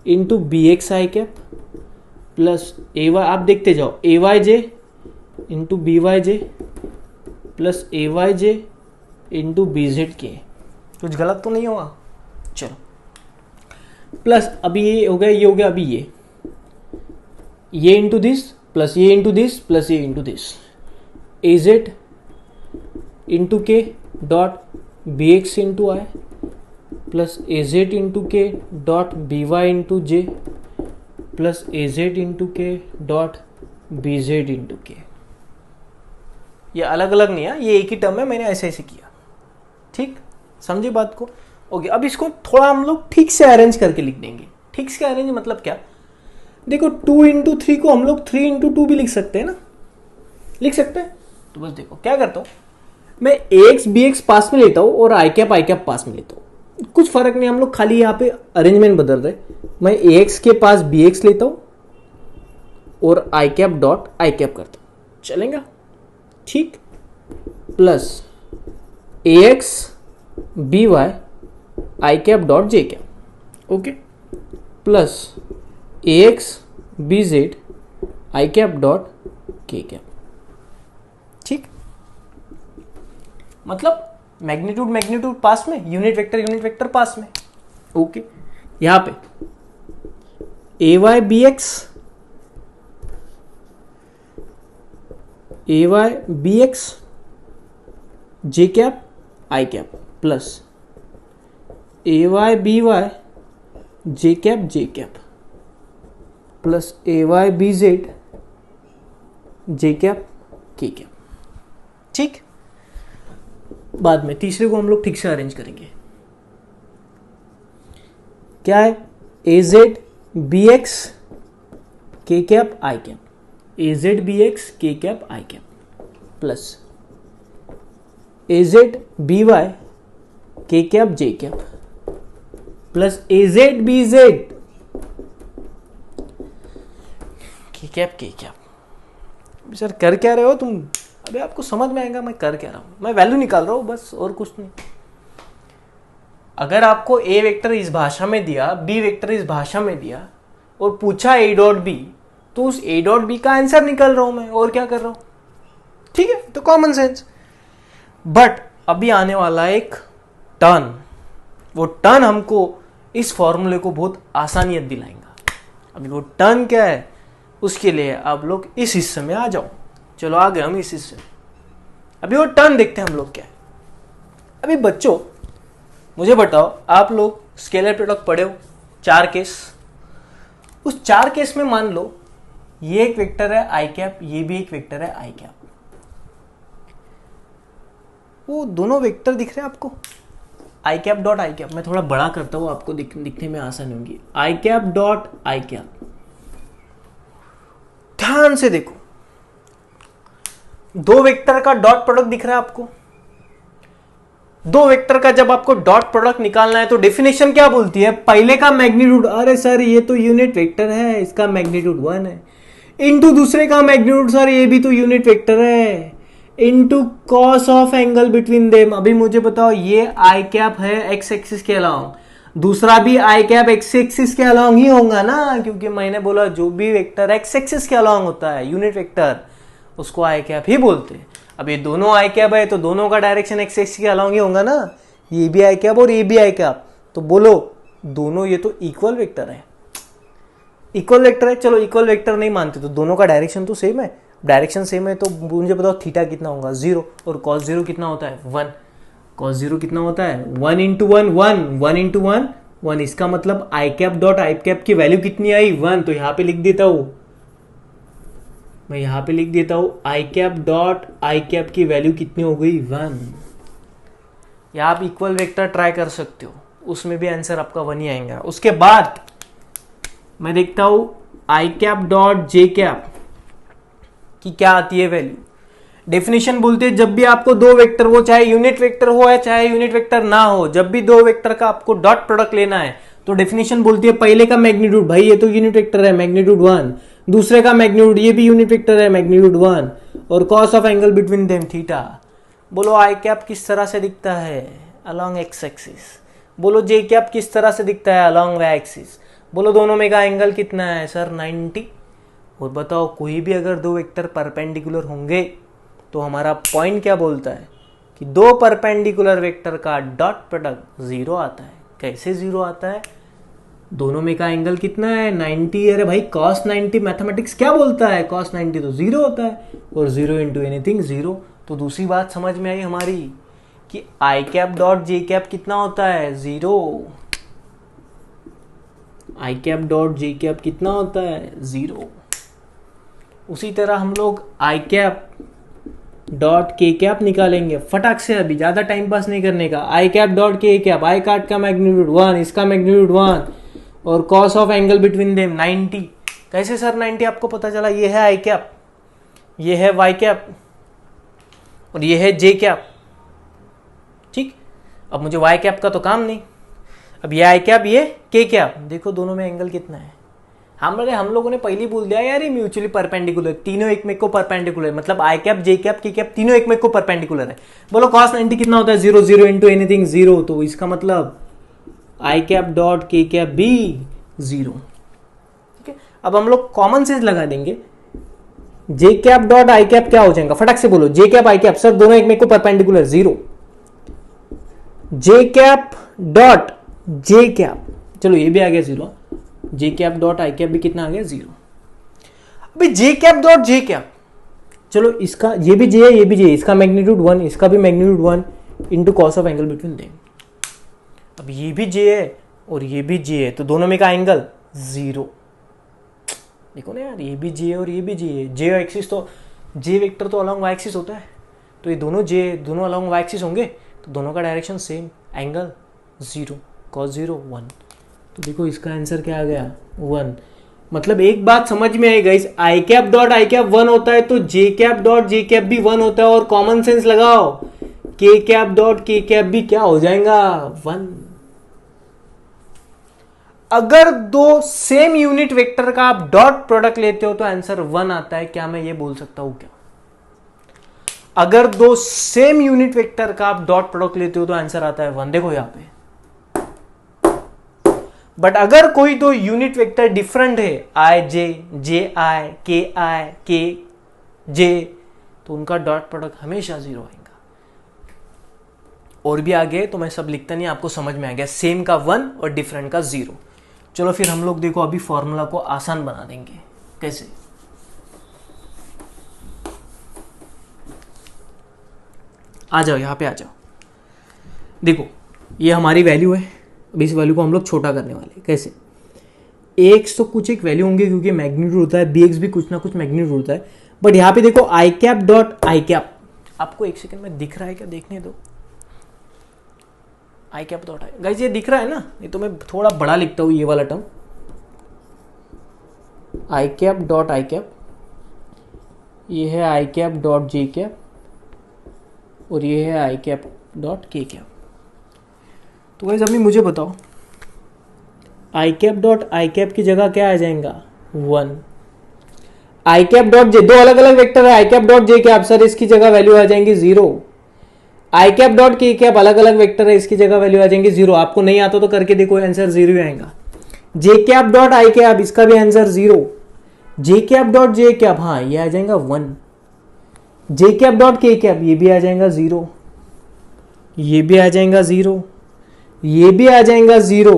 into B x I cap plus A Y, आप देखते जाओ, ए Y J into B Y J plus A Y J into B Z के। कुछ गलत तो नहीं हुआ? चलो, प्लस अभी ये हो गया, ये हो गया, अभी ये इंटू दिस प्लस ये इंटू दिस प्लस ये into this, A Z into के dot B x into I plus A Z into के dot B Y into J plus A Z into के डॉट बी जेड इंटू के। ये अलग अलग नहीं है, ये एक ही टर्म है, मैंने ऐसे ऐसे किया। ठीक, समझे बात को? ओके, अब इसको थोड़ा हम लोग ठीक से अरेंज करके लिख देंगे। ठीक से अरेंज मतलब क्या? देखो 2 इंटू 3 को हम लोग 3 इंटू 2 भी लिख सकते हैं ना, लिख सकते हैं। तो बस देखो क्या करता हूं मैं, ax bx पास में लेता हूं और आई कैप पास में लेता हूं, कुछ फर्क नहीं, हम लोग खाली यहां पे अरेंजमेंट बदल रहे। मैं ax के पास bx लेता हूं और आई कैप डॉट आई कैप करता हूं, चलेगा? ठीक, plus ax by I cap dot J cap, okay, plus ax bz I cap dot K cap. ठीक, मतलब मैग्नीट्यूड मैग्नीट्यूड पास में, यूनिट वेक्टर पास में। ओके, यहां पे ए Y B x J cap I cap plus A Y B Y J cap plus A Y B Z J cap के cap. ठीक, बाद में तीसरे को हम लोग ठीक से अरेंज करेंगे। क्या है? ए जेड बी एक्स के कैप आई कैप, ए जेड बी एक्स के cap I cap plus A Z B Y के cap J cap plus A Z B Z के कैप। सर कर क्या रहे हो तुम? अबे आपको समझ में आएगा मैं कर क्या रहा हूं, मैं वैल्यू निकाल रहा हूं बस, और कुछ नहीं। अगर आपको ए वेक्टर इस भाषा में दिया, बी वेक्टर इस भाषा में दिया और पूछा ए डॉट बी, तो उस ए डॉट बी का आंसर निकल रहा हूं मैं, और क्या कर रहा हूं, ठीक है, तो कॉमन सेंस। बट अभी आने वाला एक टर्न, वो टर्न हमको इस फॉर्मूले को बहुत आसानियत दिलाएगा। अभी वो टर्न क्या है, उसके लिए आप लोग इस हिस्से में आ जाओ। चलो आ गए हम इस हिस्से में। अभी वो टर्न देखते हैं हम लोग क्या है। अभी बच्चों मुझे बताओ, आप लोग स्केलर प्रोडक्ट पढ़े हो, 4 केस। उस 4 केस में मान लो ये एक वेक्टर है आई कैप, ये भी एक वेक्टर है आई कैप। वो दोनों वेक्टर दिख रहे हैं आपको, आई कैप डॉट आई कैप। मैं थोड़ा बड़ा करता हूं, आपको दिखने में आसानी होगी। आई कैप डॉट आई कैप, ध्यान से देखो, 2 वेक्टर का डॉट प्रोडक्ट दिख रहा है आपको। 2 वेक्टर का जब आपको डॉट प्रोडक्ट निकालना है तो डेफिनेशन क्या बोलती है, पहले का मैग्नीट्यूड, अरे सर ये तो यूनिट वेक्टर है, इसका मैग्नीट्यूड 1 है, इनटू दूसरे का मैग्नीट्यूड, सर ये भी तो यूनिट वेक्टर है, into cos of angle between them. अभी मुझे बताओ, ये आई कैप है एक्स एक्सिस के अलाउंग, दूसरा भी आई कैप एक्स एक्सिस के अलाउंग ही होगा ना, क्योंकि मैंने बोला जो भी वेक्टर एक्स एक्सिस के अलाउंग होता है यूनिट वेक्टर, उसको आई कैप ही बोलते हैं। अब ये दोनों आई कैप है तो दोनों का डायरेक्शन एक्स एक्सिस के अलाउंग ही होगा ना, ये भी आई कैप और ये भी आई कैप, तो बोलो दोनों ये तो इक्वल वेक्टर है। इक्वल वेक्टर है, चलो इक्वल वेक्टर नहीं मानते तो दोनों का डायरेक्शन तो सेम है। डायरेक्शन सेम है तो मुझे बताओ थीटा कितना होगा, 0, और कॉस 0 कितना होता है, 1। कॉस 0 कितना होता है, 1 इंटू 1 1, 1 इंटू 1 1। इसका मतलब आई कैप डॉट आई कैप की वैल्यू कितनी आई, 1। तो यहां पे लिख देता हूं मैं, यहां पे लिख देता हूं आई कैप डॉट आई कैप की वैल्यू कितनी हो गई, 1। या आप इक्वल वेक्टर ट्राई कर सकते हो, उसमें भी आंसर आपका 1 ही आएगा। उसके बाद मैं देखता हूं आई कैप डॉट जे कैप की क्या आती है वैल्यू। डेफिनेशन बोलते हैं जब भी आपको 2 वेक्टर, वो चाहे यूनिट वेक्टर हो या चाहे यूनिट वेक्टर ना हो, जब भी 2 वेक्टर का आपको डॉट प्रोडक्ट लेना है तो डेफिनेशन बोलती है पहले का मैग्नीट्यूड, भाई ये तो यूनिट वेक्टर है, मैग्नीट्यूड 1, दूसरे का मैग्नीट्यूड, ये भी यूनिट वेक्टर है, मैग्नीट्यूड 1, और cos of angle between them theta. बोलो आई कैप किस तरह से दिखता है, अलोंग एक्स एक्सिस। बोलो जे कैप किस तरह से दिखता है, अलोंग वाई एक्सिस। बोलो दोनों में का एंगल कितना है, सर 90। और बताओ कोई भी अगर 2 वेक्टर परपेंडिकुलर होंगे तो हमारा पॉइंट क्या बोलता है कि 2 परपेंडिकुलर वेक्टर का डॉट प्रोडक्ट 0 आता है। कैसे 0 आता है, दोनों में का एंगल कितना है, 90। अरे भाई cos 90 मैथमेटिक्स क्या बोलता है, cos 90 तो 0 होता है, और 0 इंटू एनीथिंग 0। तो दूसरी बात समझ में आई हमारी कि आई कैप डॉट जे कैप कितना होता है, 0। I cap dot J cap कितना होता है, 0। उसी तरह हम लोग आई कैप डॉट के कैप निकालेंगे फटाक से, अभी ज्यादा टाइम पास नहीं करने का। आई कैप डॉट के कैप, आई कैप का मैग्नीट्यूड 1, इसका मैग्नीट्यूड 1, और cos of angle between them 90। कैसे सर 90 आपको पता चला, ये है आई कैप, ये है वाई कैप, और ये है जे कैप, ठीक। अब मुझे वाई कैप का तो काम नहीं, अब ये आई कैप, ये के कैप, देखो दोनों में एंगल कितना है। हम लोगों ने पहले बोल दिया यार ये म्यूचुअली परपेंडिकुलर, तीनों एक में को परपेंडिकुलर, मतलब आई कैप जे कैप के कैप तीनों एक में को परपेंडिकुलर है। बोलो cos 90 कितना होता है, 0 0 इंटू एनीथिंग 0। तो इसका मतलब आई कैप डॉट के कैप भी 0, ठीक है। अब हम लोग कॉमन सेंस लगा देंगे, जे कैप डॉट आई कैप क्या हो जाएगा, फटाक से बोलो, जे कैप आई कैप, सर दोनों एक में को परपेंडिकुलर 0। जे कैप डॉट जे कैप, चलो ये भी आ गया 0। जे कैप डॉट आई कैप भी कितना आ गया, 0। अभी जे कैप डॉट जे कैप, चलो इसका, ये भी जे है ये भी जे है, इसका मैग्नीट्यूड 1, इसका भी magnitude 1 into cos of angle between them. अब ये भी जे है और ये भी जे है, तो दोनों में का एंगल 0। देखो ना यार, ये भी जे और ये भी जे है, जे एक्सिस तो जे वेक्टर तो अलोंग वाई एक्सिस होता है, तो ये दोनों जे दोनों अलोंग वाई एक्सिस होंगे, तो दोनों का डायरेक्शन सेम, एंगल 0, cos 0 1। तो देखो इसका आंसर क्या आ गया, 1। मतलब एक बात समझ में आई guys, I cap dot I cap 1 होता है तो J cap dot J cap भी 1 होता है, और कॉमन सेंस लगाओ, के कैप डॉट के कैप भी क्या हो जाएगा, 1। अगर 2 सेम यूनिट वेक्टर का आप डॉट प्रोडक्ट लेते हो तो आंसर 1 आता है। क्या मैं ये बोल सकता हूं क्या, अगर 2 सेम यूनिट वेक्टर का आप डॉट प्रोडक्ट लेते हो तो आंसर आता है 1। देखो यहां पे बट अगर कोई दो यूनिट वेक्टर डिफरेंट है, आई जे, जे आई, के जे, तो उनका डॉट प्रोडक्ट हमेशा 0 आएगा। और भी आगे तो मैं सब लिखता नहीं, आपको समझ में आ गया, सेम का 1 और डिफरेंट का 0। चलो फिर हम लोग देखो अभी फॉर्मूला को आसान बना देंगे। कैसे? आ जाओ, यहां पे आ जाओ। देखो ये हमारी वैल्यू है, अब इस वैल्यू को हम लोग छोटा करने वाले हैं। कैसे? एक्स तो कुछ एक वैल्यू होंगे क्योंकि मैग्नीट्यूड होता है, बी एक्स भी कुछ ना कुछ मैग्नीट्यूड होता है। बट यहाँ पे देखो आई कैप डॉट आई कैप, आपको एक सेकंड में दिख रहा है क्या? देखने दो। आई कैप डॉट आई, गाइस ये दिख रहा है ना? ये तो मैं थोड़ा बड़ा लिखता हूँ ये वाला term, I cap dot I cap, ये है I cap dot J cap, और ये है I cap dot K cap. तो गाइस अभी मुझे बताओ, आई कैप डॉट आई कैप की जगह क्या आ जाएगा? 1। आई कैप डॉट जे, दो अलग अलग वेक्टर है, I cap dot J cap, sir इसकी जगह वैल्यू आ जाएंगी 0। I cap dot K cap अलग अलग वेक्टर है, इसकी जगह वैल्यू आ जाएंगी 0। आपको नहीं आता तो करके देखो, आंसर 0 ही आएगा। जे कैप डॉट आई कैप, इसका भी आंसर 0। जे कैप डॉट जे कैप, हाँ ये आ जाएगा 1। जे कैप डॉट के कैप, ये भी आ जाएगा 0, ये भी आ जाएगा 0, ये भी आ जाएगा 0।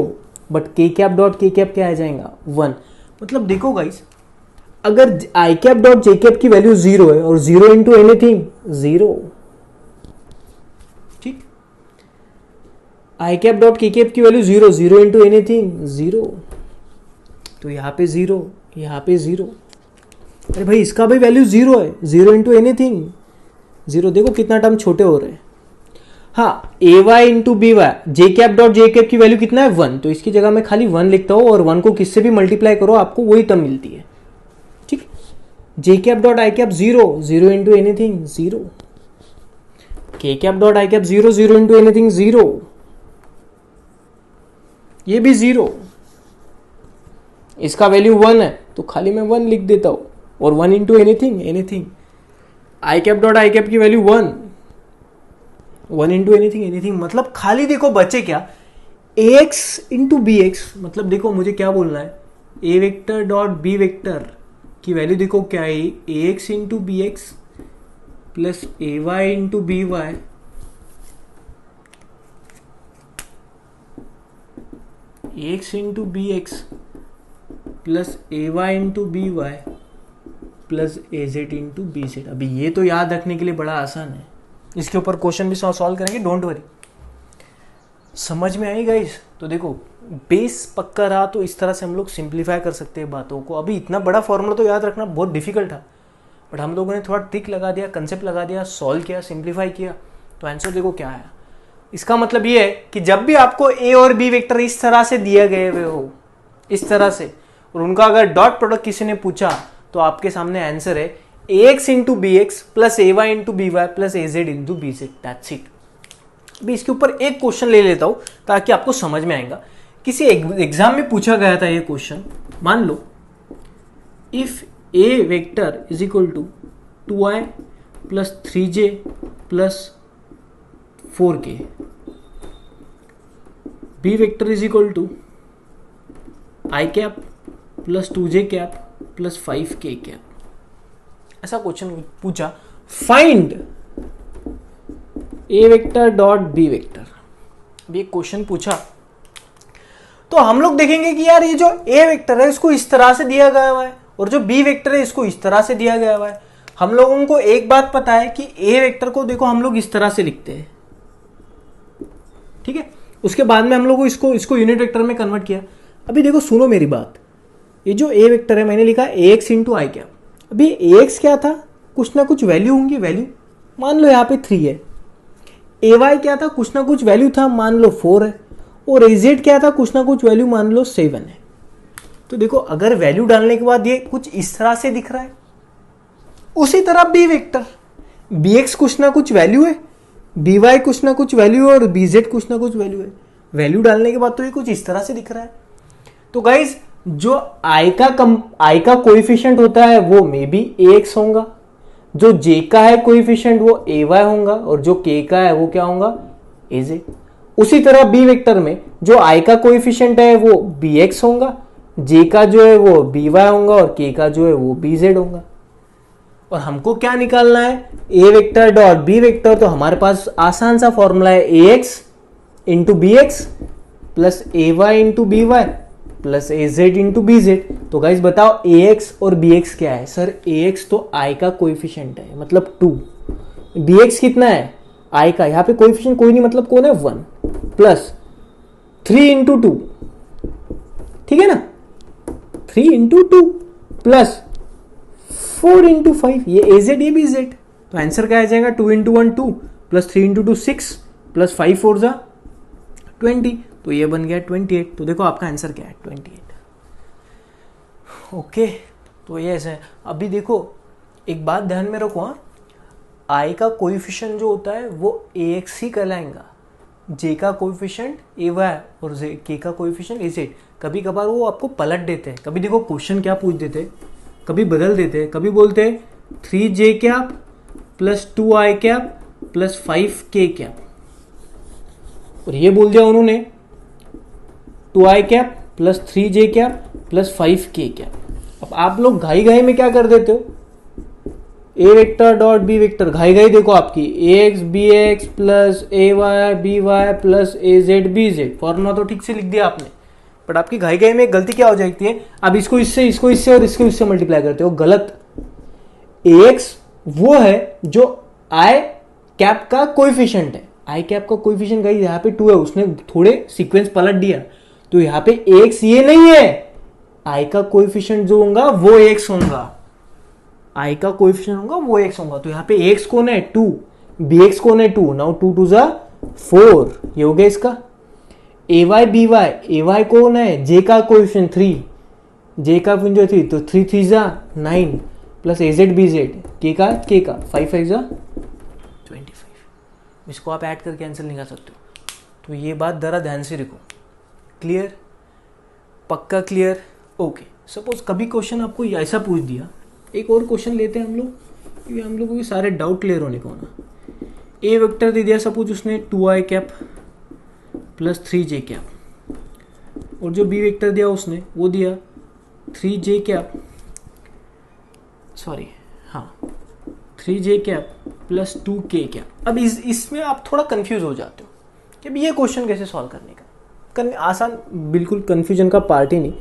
बट के कैप डॉट के कैप क्या आ जाएगा? 1। मतलब देखो गाइस, अगर आई कैप डॉट जे कैप की वैल्यू 0 है और 0 इंटू एनीथिंग 0, ठीक। आई कैप डॉट के कैप की वैल्यू 0, 0 इंटू एनीथिंग 0, तो यहां पे 0, यहां पे 0। अरे भाई इसका भी वैल्यू 0 है, 0 इंटू एनीथिंग 0। देखो कितना टर्म छोटे हो रहे हैं। हाँ, ए वाई इंटू बी वाई, जे कैप डॉट जे कैप की वैल्यू कितना है? 1, तो इसकी जगह मैं खाली 1 लिखता हूं और 1 को किससे भी मल्टीप्लाई करो आपको वही टर्म मिलती है, ठीक। J cap dot I cap 0, 0 into anything 0। K cap dot I cap 0, 0 into anything 0, ये भी 0। इसका वैल्यू 1 है तो खाली मैं 1 लिख देता हूं, और 1 into anything anything. I cap dot I cap की वैल्यू 1, 1 इंटू एनीथिंग एनीथिंग। मतलब खाली देखो बचे क्या? X into B X. मतलब देखो मुझे क्या बोलना है, A vector dot B vector की वैल्यू देखो क्या है? A X into B X plus A Y into B Y X into B X plus A Y into B Y plus A Z into B Z. अभी ये तो याद रखने के लिए बड़ा आसान है, इसके ऊपर क्वेश्चन भी सॉल्व करेंगे, डोंट वरी। समझ में आई गाइस? तो देखो बेस पक्का रहा तो इस तरह से हम लोग सिंप्लीफाई कर सकते हैं बातों को। अभी इतना बड़ा फॉर्मूला तो याद रखना बहुत डिफिकल्ट था, बट हम लोगों ने थोड़ा ट्रिक लगा दिया, कंसेप्ट लगा दिया, सॉल्व किया, सिंप्लीफाई किया, तो आंसर देखो क्या आया। इसका मतलब ये है कि जब भी आपको ए और बी वेक्टर इस तरह से दिए गए हुए हो, इस तरह से, और उनका अगर डॉट प्रोडक्ट किसी ने पूछा तो आपके सामने आंसर है A X into B X plus A Y into B Y plus A Z into B Z, that's it. अभी इसके ऊपर एक क्वेश्चन ले लेता हूं ताकि आपको समझ में आएगा। किसी एग्जाम में पूछा गया था ये क्वेश्चन, मान लो if A vector is equal to 2i plus 3j plus 4k, B vector is equal to I cap plus 2j cap plus 5k cap. ऐसा क्वेश्चन पूछा, find A vector dot B vector. अभी एक question पूछा तो हम लोग देखेंगे कि यार ये जो ए वेक्टर है इसको इस तरह से दिया गया हुआ है और जो बी वेक्टर है इसको इस तरह से दिया गया हुआ है। हम लोगों को एक बात पता है कि ए वेक्टर को देखो हम लोग इस तरह से लिखते हैं, ठीक है। उसके बाद में हम लोग इसको यूनिट वेक्टर में कन्वर्ट किया। अभी देखो सुनो मेरी बात, ये जो ए वेक्टर है मैंने लिखा ए एक्स इंटू आई कैप। अभी ए एक्स क्या था? कुछ ना कुछ वैल्यू होंगी, वैल्यू मान लो यहाँ पे 3 है। ए वाई क्या था? कुछ ना कुछ वैल्यू था, मान लो 4 है। और ए जेड क्या था? कुछ ना कुछ वैल्यू मान लो 7 है। तो देखो अगर वैल्यू डालने के बाद ये कुछ इस तरह से दिख रहा है, उसी तरह बी वेक्टर, बी एक्स कुछ ना कुछ वैल्यू है, बी वाई कुछ ना कुछ वैल्यू है और बी जेड कुछ ना कुछ वैल्यू है। वैल्यू डालने के बाद तो ये कुछ इस तरह से दिख रहा है। तो गाइज जो आई का कोएफिशिएंट होता है वो मे बी ए एक्स होगा, जो जे का है कोएफिशिएंट वो ए वाई होगा, और जो के का है वो क्या होगा? ए जेड। उसी तरह बी वेक्टर में जो आई का कोएफिशिएंट है वो बी एक्स होगा, जे का जो है वो बी वाई होगा और के का जो है वो बी जेड होगा। और हमको क्या निकालना है, A vector dot B vector. तो हमारे पास आसान सा फॉर्मूला है A X into B X plus A Y into B Y plus A Z into B Z. तो गाइज बताओ ए एक्स और बी एक्स क्या है। सर ए एक्स तो आई का कोएफिशिएंट है मतलब 2, बी एक्स कितना है आई का, यहां पे कोएफिशिएंट कोई नहीं मतलब कौन है 1 प्लस 3 इंटू 2, ठीक है ना, 3 इंटू 2 प्लस 4 इंटू 5, ये ए जेड ये बी जेड। तो आंसर क्या आ जाएगा 2 इंटू 1 2 प्लस 3 इंटू 2 6 प्लस 5 4 जा 20। तो ये बन गया 28। तो देखो आपका आंसर क्या है 28। ओके, तो ये ऐसे है। अभी देखो एक बात ध्यान में रखो, हाँ, आई का कोएफिशिएंट जो होता है वो ए एक्स ही कहलाएगा, जे का कोएफिशिएंट ए वाई और के का कोएफिशिएंट ए जेड। कभी कभार वो आपको पलट देते हैं, कभी देखो क्वेश्चन क्या पूछ देते हैं, कभी बदल देते हैं, कभी बोलते हैं 3j cap plus 2i cap plus 5k cap, और ये बोल दिया उन्होंने 2i cap plus 3j cap plus 5k cap. अब आप लोग घाई घाई में क्या कर देते हो, ए वेक्टर डॉट बी वेक्टर, घाई घाई देखो आपकी ए x B X plus A Y B Y plus A Z B Z. Formula तो ठीक से लिख दिया आपने, बट आपकी घाई घाई में गलती क्या हो जाती है, अब इसको इससे और इसको इससे मल्टीप्लाई करते हो, गलत। ए एक्स वो है जो आई कैप का कोएफिशिएंट है, आई कैप का कोएफिशिएंट गाइस यहाँ पे 2 है, उसने थोड़े सीक्वेंस पलट दिया, तो यहाँ पे ए एक्स ये नहीं है, आई का कोएफिशिएंट जो होगा वो एक्स होगा, आई का कोएफिशिएंट होगा वो एक्स होगा। तो यहाँ पे एक्स कौन है 2, बी एक्स कौन है 2, नाउ 2 2 जा 4, ये हो गया इसका। ए वाई बी वाई, ए वाई कौन है जे का कोएफिशिएंट 3, जे का कोएफिशिएंट 3, तो 3 3 जा 9 plus A Z B Z, के का 5 5 जा 25। इसको आप ऐड करके आंसर निकाल सकते हो। तो ये बात जरा ध्यान से रखो, क्लियर, पक्का क्लियर। ओके, सपोज कभी क्वेश्चन आपको ऐसा पूछ दिया, एक और क्वेश्चन लेते हैं हम लोग, क्योंकि हम लोगों के सारे डाउट क्लियर होने को ना। ए वेक्टर दे दिया सपोज उसने 2i cap plus 3j cap, और जो बी वेक्टर दिया उसने वो दिया 3j कैप, सॉरी हाँ 3j cap plus 2k cap. अब इसमें आप थोड़ा कंफ्यूज हो जाते हो कि अब ये क्वेश्चन कैसे सॉल्व करने का, आसान, बिल्कुल कंफ्यूजन का पार्ट ही नहीं।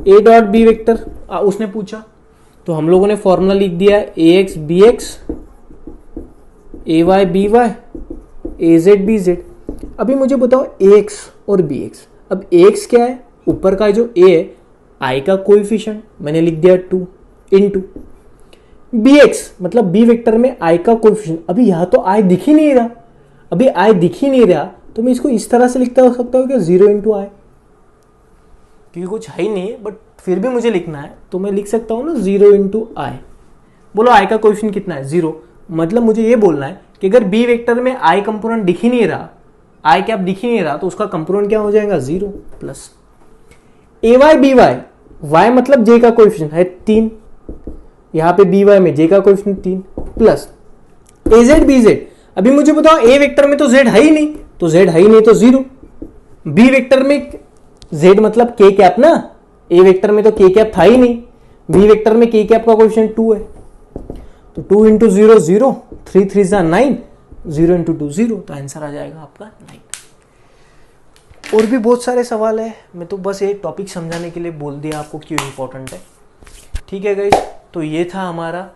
ए डॉट बी वेक्टर उसने पूछा, तो हम लोगों ने फॉर्मूला लिख दिया ए x B x A Y B Y A Z B Z. अभी मुझे बताओ ए एक्स और बी एक्स। अब ए एक्स क्या है, ऊपर का जो ए है आई का कोएफिशिएंट मैंने लिख दिया 2 इंटू बी एक्स, मतलब बी वेक्टर में आई का कोएफिशिएंट। अभी यहाँ तो आई दिख ही नहीं रहा, अभी आई दिख ही नहीं रहा, तो मैं इसको इस तरह से लिखता हो सकता हूँ कि 0 इंटू आई, क्योंकि कुछ है ही नहीं है बट फिर भी मुझे लिखना है, तो मैं लिख सकता हूँ ना 0 इंटू आई। बोलो आई का कोएफिशिएंट कितना है 0, मतलब मुझे ये बोलना है कि अगर बी वेक्टर में आई कंपोनेंट दिख ही नहीं रहा, आई कैप दिख ही नहीं रहा, तो उसका कंपोनेंट क्या हो जाएगा 0 plus A Y B Y, Y मतलब जे का कोएफिशिएंट है 3, यहाँ पे बी वाई में जे का coefficient 3 plus A Z B Z. अभी मुझे बताओ ए वेक्टर में तो जेड है ही नहीं, तो जेड है ही नहीं तो 0, बी वेक्टर में जेड मतलब के कैप ना, ए वेक्टर में तो के कैप था ही नहीं, बी वेक्टर में के कैप का कोएफिशिएंट 2 है, तो 2 इंटू 0 0, 3 3 जा 9, 0 इंटू 2 0, तो आंसर आ जाएगा आपका 9। और भी बहुत सारे सवाल है, मैं तो बस एक टॉपिक समझाने के लिए बोल दिया आपको क्यों इंपॉर्टेंट है। ठीक है गाइस, तो ये था हमारा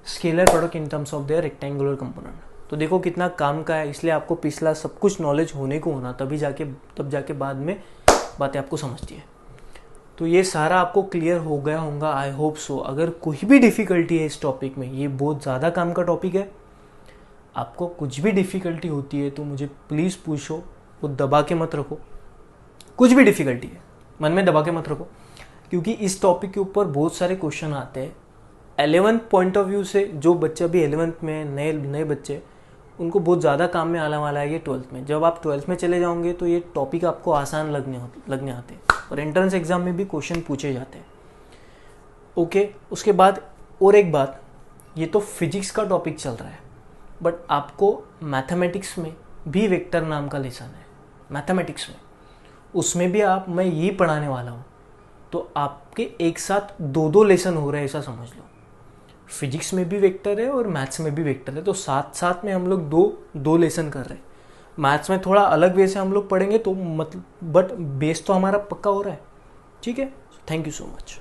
scalar product in terms of their rectangular component. तो देखो कितना काम का है, इसलिए आपको पिछला सब कुछ नॉलेज होने को होना, तब जाके बाद में बातें आपको समझती है। तो ये सारा आपको क्लियर हो गया होगा, आई होप सो। अगर कोई भी डिफ़िकल्टी है इस टॉपिक में, ये बहुत ज़्यादा काम का टॉपिक है, आपको कुछ भी डिफ़िकल्टी होती है तो मुझे प्लीज़ पूछो, वो दबा के मत रखो। कुछ भी डिफ़िकल्टी है मन में दबा के मत रखो, क्योंकि इस टॉपिक के ऊपर बहुत सारे क्वेश्चन आते हैं 11th पॉइंट ऑफ व्यू से। जो बच्चे अभी 11th में नए बच्चे, उनको बहुत ज़्यादा काम में आने वाला है ये 12th में। जब आप 12th में चले जाओगे तो ये टॉपिक आपको आसान लगने आते हैं, और एंट्रेंस एग्जाम में भी क्वेश्चन पूछे जाते हैं। ओके, उसके बाद और एक बात, ये तो फिजिक्स का टॉपिक चल रहा है, बट आपको मैथमेटिक्स में भी वेक्टर नाम का लेसन है। मैथमेटिक्स में, उसमें भी आप मैं यही पढ़ाने वाला हूँ। तो आपके एक साथ दो दो लेसन हो रहे हैं ऐसा समझ लो। फिजिक्स में भी वेक्टर है और मैथ्स में भी वेक्टर है, तो साथ साथ में हम लोग दो दो लेसन कर रहे हैं। मैथ्स में थोड़ा अलग वे से हम लोग पढ़ेंगे तो मतलब बट बेस तो हमारा पक्का हो रहा है। ठीक है, थैंक यू सो मच।